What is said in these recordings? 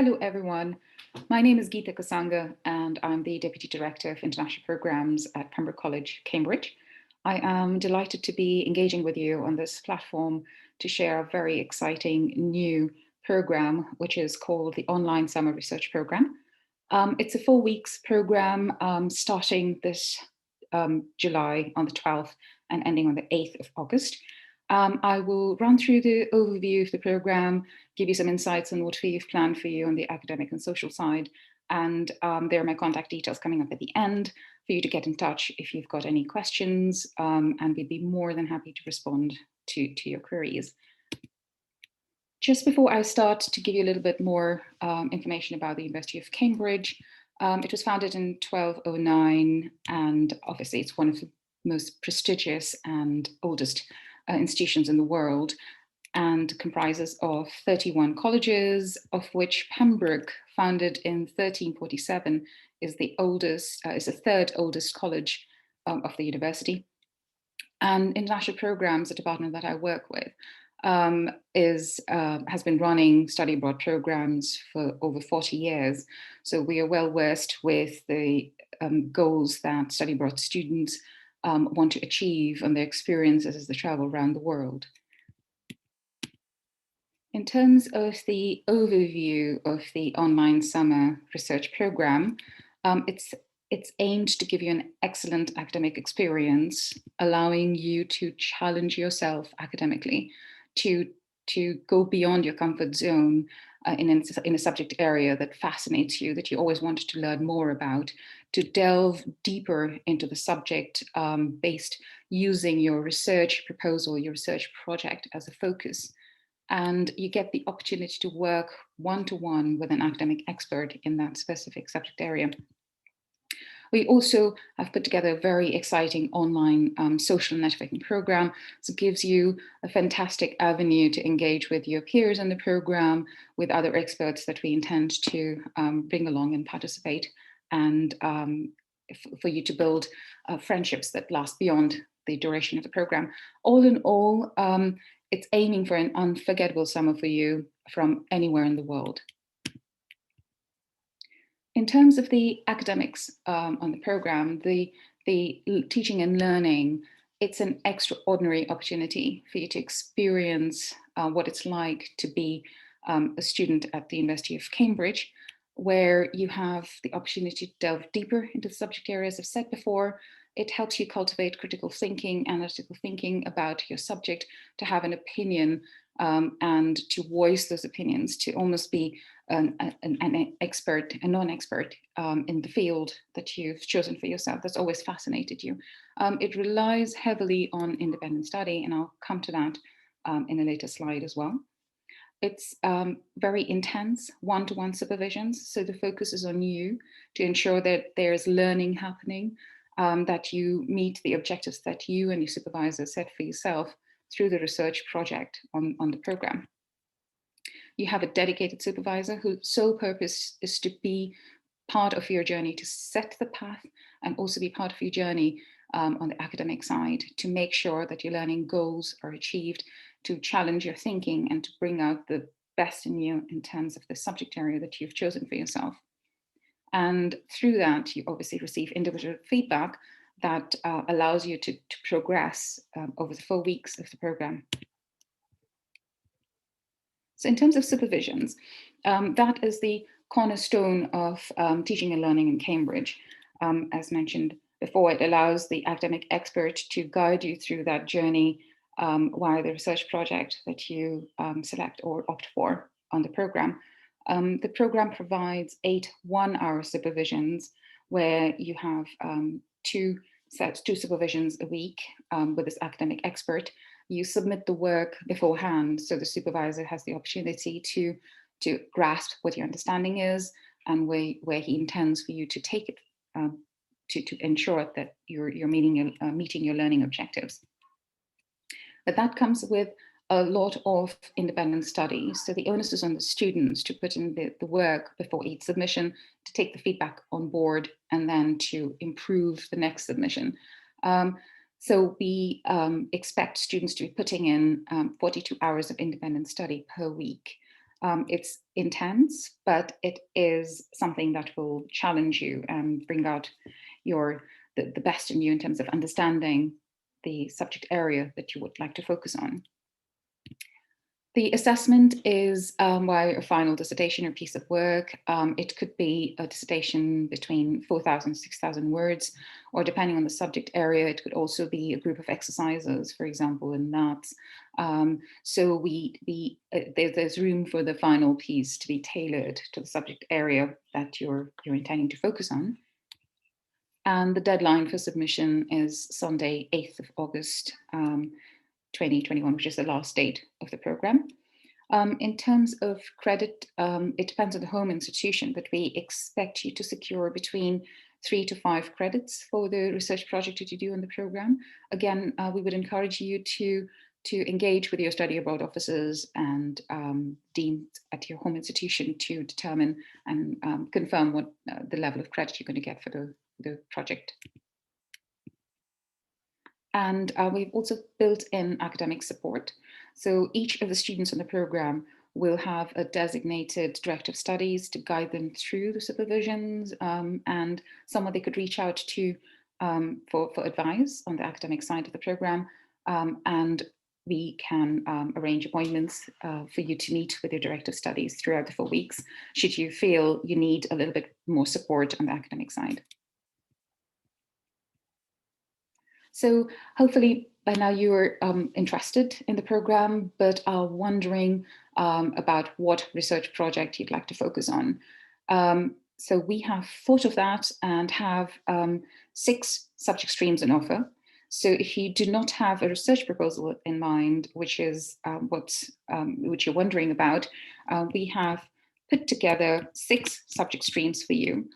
Hello, everyone. My name is Geeta Kasanga, and I'm the Deputy Director of International Programs at Pembroke College, Cambridge. I am delighted to be engaging with you on this platform to share a very exciting new program, which is called the Online Summer Research Program. It's a 4 weeks program starting this July on the 12th and ending on the 8th of August. I will run through the overview of the program, give you some insights on what we've planned for you on the academic and social side. And there are my contact details coming up at the end for you to get in touch if you've got any questions, and we'd be more than happy to respond to your queries. Just before I start to give you a little bit more information about the University of Cambridge, it was founded in 1209, and obviously it's one of the most prestigious and oldest institutions in the world, and comprises of 31 colleges, of which Pembroke, founded in 1347, is the third oldest college of the university. And international programs, the department that I work with, has been running study abroad programs for over 40 years. So we are well versed with the goals that study abroad students want to achieve and their experiences as they travel around the world. In terms of the overview of the online summer research program, it's aimed to give you an excellent academic experience, allowing you to challenge yourself academically, to go beyond your comfort zone in a subject area that fascinates you, that you always wanted to learn more about, to delve deeper into the subject based using your research proposal, your research project as a focus. And you get the opportunity to work one-to-one with an academic expert in that specific subject area. We also have put together a very exciting online social networking program. So it gives you a fantastic avenue to engage with your peers in the program, with other experts that we intend to bring along and participate, and for you to build friendships that last beyond the duration of the program. All in all, it's aiming for an unforgettable summer for you from anywhere in the world. In terms of the academics on the program, the teaching and learning, it's an extraordinary opportunity for you to experience what it's like to be a student at the University of Cambridge, where you have the opportunity to delve deeper into the subject areas I've said before. It helps you cultivate critical thinking, analytical thinking about your subject, to have an opinion and to voice those opinions, to almost be an expert, a non-expert in the field that you've chosen for yourself. That's always fascinated you. It relies heavily on independent study, and I'll come to that in a later slide as well. It's very intense one-to-one supervisions. So the focus is on you to ensure that there's learning happening, that you meet the objectives that you and your supervisor set for yourself through the research project on the program. You have a dedicated supervisor whose sole purpose is to be part of your journey, to set the path, and also be part of your journey on the academic side, to make sure that your learning goals are achieved, to challenge your thinking and to bring out the best in you in terms of the subject area that you've chosen for yourself. And through that, you obviously receive individual feedback that allows you to progress over the 4 weeks of the program. So in terms of supervisions, that is the cornerstone of teaching and learning in Cambridge. As mentioned before, it allows the academic expert to guide you through that journey via the research project that you select or opt for on the program. The program provides 8 one-hour supervisions where you have two supervisions a week with this academic expert. You submit the work beforehand, so the supervisor has the opportunity to grasp what your understanding is and where he intends for you to take it to ensure that you're meeting your learning objectives. But that comes with a lot of independent study. So the onus is on the students to put in the work before each submission, to take the feedback on board, and then to improve the next submission. So we expect students to be putting in 42 hours of independent study per week. It's intense, but it is something that will challenge you and bring out the best in you in terms of understanding the subject area that you would like to focus on. The assessment is via a final dissertation or piece of work. It could be a dissertation between 4,000 6,000 words, or depending on the subject area, it could also be a group of exercises, for example, in maths. So there's room for the final piece to be tailored to the subject area that you're intending to focus on. And the deadline for submission is Sunday, 8th of August, 2021, which is the last date of the program. In terms of credit, it depends on the home institution, but we expect you to secure between 3 to 5 credits for the research project that you do in the program. Again, we would encourage you to engage with your study abroad officers and deans at your home institution to determine and confirm what the level of credit you're going to get for the project. And we've also built in academic support. So each of the students in the program will have a designated director of studies to guide them through the supervisions, and someone they could reach out to for advice on the academic side of the program. And we can arrange appointments for you to meet with your director of studies throughout the 4 weeks, should you feel you need a little bit more support on the academic side. So hopefully by now you're interested in the program, but are wondering about what research project you'd like to focus on. So we have thought of that and have 6 subject streams on offer. So if you do not have a research proposal in mind, which is which you're wondering about, we have put together 6 subject streams for you.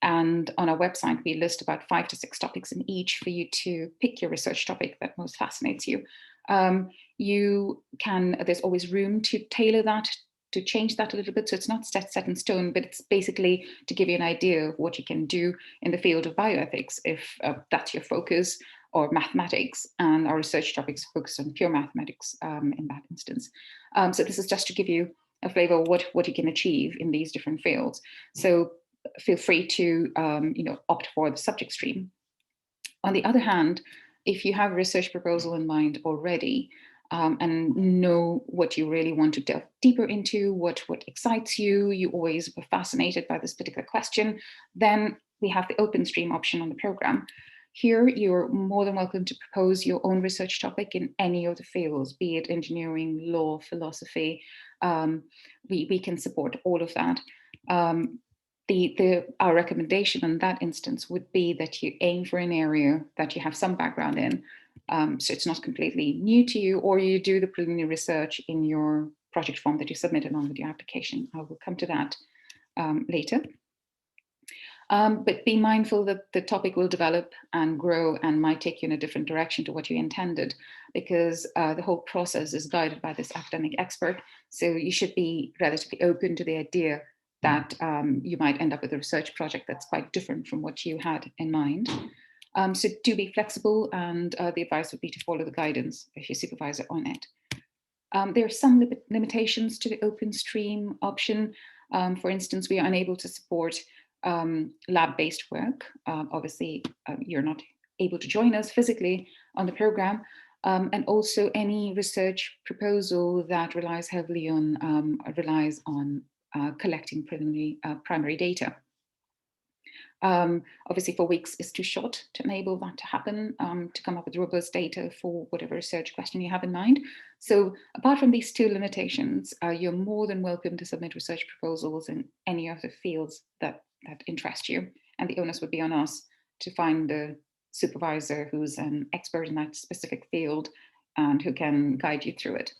And on our website, we list about 5 to 6 topics in each for you to pick your research topic that most fascinates you. There's always room to tailor that, to change that a little bit. So it's not set in stone, but it's basically to give you an idea of what you can do in the field of bioethics, if that's your focus, or mathematics. And our research topics focus on pure mathematics in that instance. So this is just to give you a flavor of what you can achieve in these different fields. So feel free to opt for the subject stream. On the other hand, if you have a research proposal in mind already and know what you really want to delve deeper into, what excites you, you always were fascinated by this particular question, then we have the open stream option on the program. Here, you're more than welcome to propose your own research topic in any of the fields, be it engineering, law, philosophy. We can support all of that. Our recommendation in that instance would be that you aim for an area that you have some background in. So it's not completely new to you, or you do the preliminary research in your project form that you submit along with your application. I will come to that later. But be mindful that the topic will develop and grow and might take you in a different direction to what you intended, because the whole process is guided by this academic expert. So you should be relatively open to the idea that you might end up with a research project that's quite different from what you had in mind. So do be flexible, and the advice would be to follow the guidance of your supervisor on it. There are some limitations to the open stream option. For instance, we are unable to support lab-based work. Obviously, you're not able to join us physically on the program. And also any research proposal that relies heavily on collecting primary data. Obviously 4 weeks is too short to enable that to happen, to come up with robust data for whatever research question you have in mind. So apart from these 2 limitations, you're more than welcome to submit research proposals in any of the fields that interest you. And the onus would be on us to find the supervisor who's an expert in that specific field and who can guide you through it.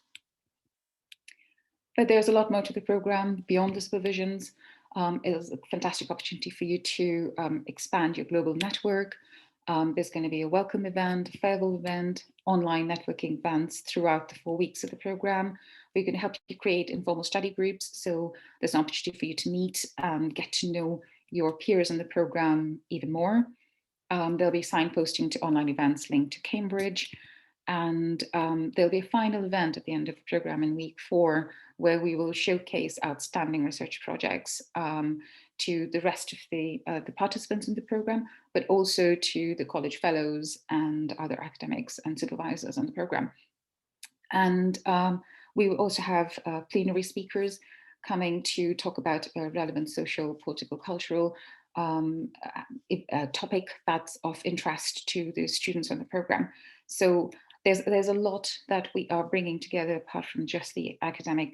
But there's a lot more to the program beyond the supervisions. It is a fantastic opportunity for you to expand your global network. There's going to be a welcome event, a farewell event, online networking events throughout the 4 weeks of the program. We're going to help you create informal study groups. So there's an opportunity for you to meet and get to know your peers in the program even more. There'll be signposting to online events linked to Cambridge. And there'll be a final event at the end of the program in week 4, where we will showcase outstanding research projects to the rest of the participants in the program, but also to the college fellows and other academics and supervisors on the program. And we will also have plenary speakers coming to talk about a relevant social, political, cultural topic that's of interest to the students on the program. So there's a lot that we are bringing together apart from just the academic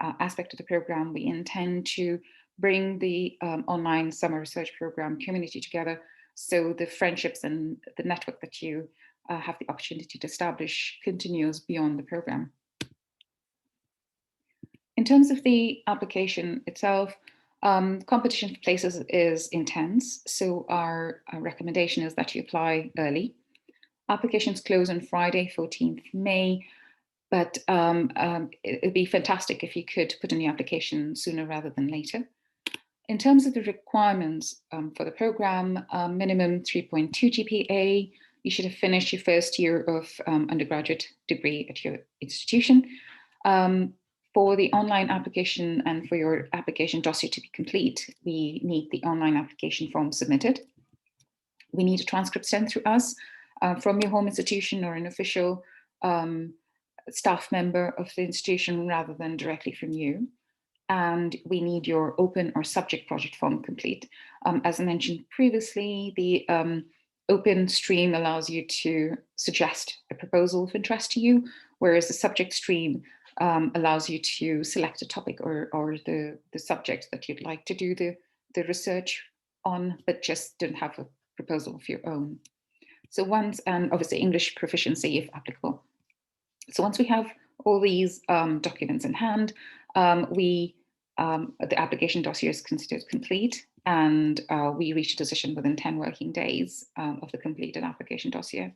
aspect of the program. We intend to bring the online summer research program community together, so the friendships and the network that you have the opportunity to establish continues beyond the program. In terms of the application itself, competition for places is intense, so our recommendation is that you apply early. Applications close on Friday, 14th May, but it'd be fantastic if you could put in the application sooner rather than later. In terms of the requirements for the program, minimum 3.2 GPA, you should have finished your first year of undergraduate degree at your institution. For the online application and for your application dossier to be complete, we need the online application form submitted. We need a transcript sent through us from your home institution or an official staff member of the institution rather than directly from you. And we need your open or subject project form complete. As I mentioned previously, the open stream allows you to suggest a proposal of interest to you, whereas the subject stream allows you to select a topic or the subject that you'd like to do the research on, but just don't have a proposal of your own. So once, and obviously English proficiency if applicable. So once we have all these documents in hand, the application dossier is considered complete, and we reach a decision within 10 working days of the completed application dossier.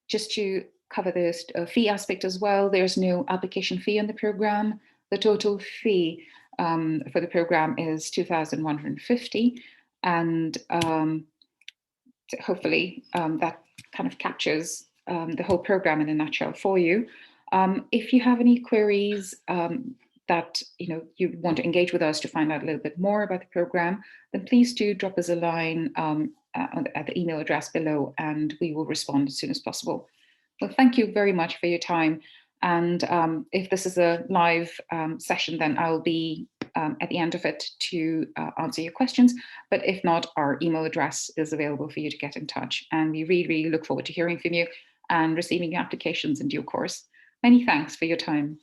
Just to cover this fee aspect as well, there's no application fee on the program. The total fee for the program is $2,150, and hopefully that kind of captures the whole program in a nutshell for you. If you have any queries that you want to engage with us to find out a little bit more about the program, then please do drop us a line at the email address below, and we will respond as soon as possible. Well, thank you very much for your time. And if this is a live session, then I'll be at the end of it to answer your questions. But if not, our email address is available for you to get in touch. And we really, really look forward to hearing from you and receiving your applications in due course. Many thanks for your time.